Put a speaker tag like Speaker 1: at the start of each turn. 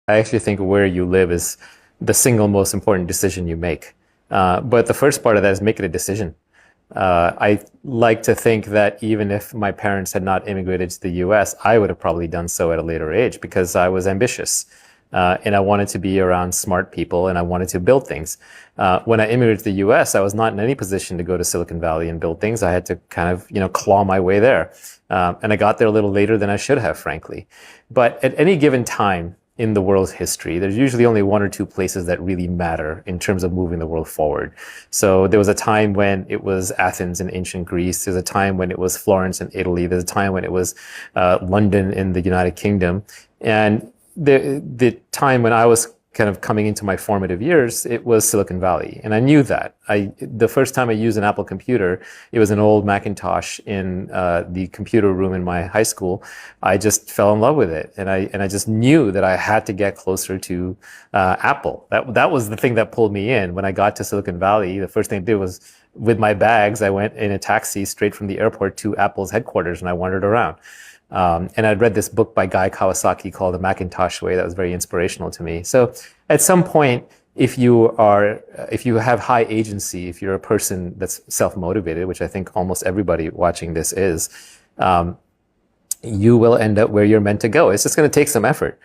Speaker 1: I actually think where you live is the single most important decision you make. But the first part of that is make it a decision. I like to think that even if my parents had not immigrated to the US, I would have probably done so at a later age because I was ambitious. And I wanted to be around smart people and I wanted to build things. When I immigrated to the US, I was not in any position to go to Silicon Valley and build things. I had to kind of, claw my way there. And I got there a little later than I should have, frankly. But at any given time in the world's history, there's usually only one or two places that really matter in terms of moving the world forward. So there was a time when it was Athens in ancient Greece. There's a time when it was Florence in Italy. There's a time when it was London in the United Kingdom. And the time when I was kind of coming into my formative years, it was Silicon Valley. And I knew that. The first time I used an Apple computer, it was an old Macintosh in the computer room in my high school. I just fell in love with it. And I just knew that I had to get closer to Apple. That was the thing that pulled me in. When I got to Silicon Valley, the first thing I did was, with my bags, I went in a taxi straight from the airport to Apple's headquarters and I wandered around. And I'd read this book by Guy Kawasaki called The Macintosh Way that was very inspirational to me. So at some point, if you have high agency, if you're a person that's self-motivated, which I think almost everybody watching this is, you will end up where you're meant to go. It's just going to take some effort.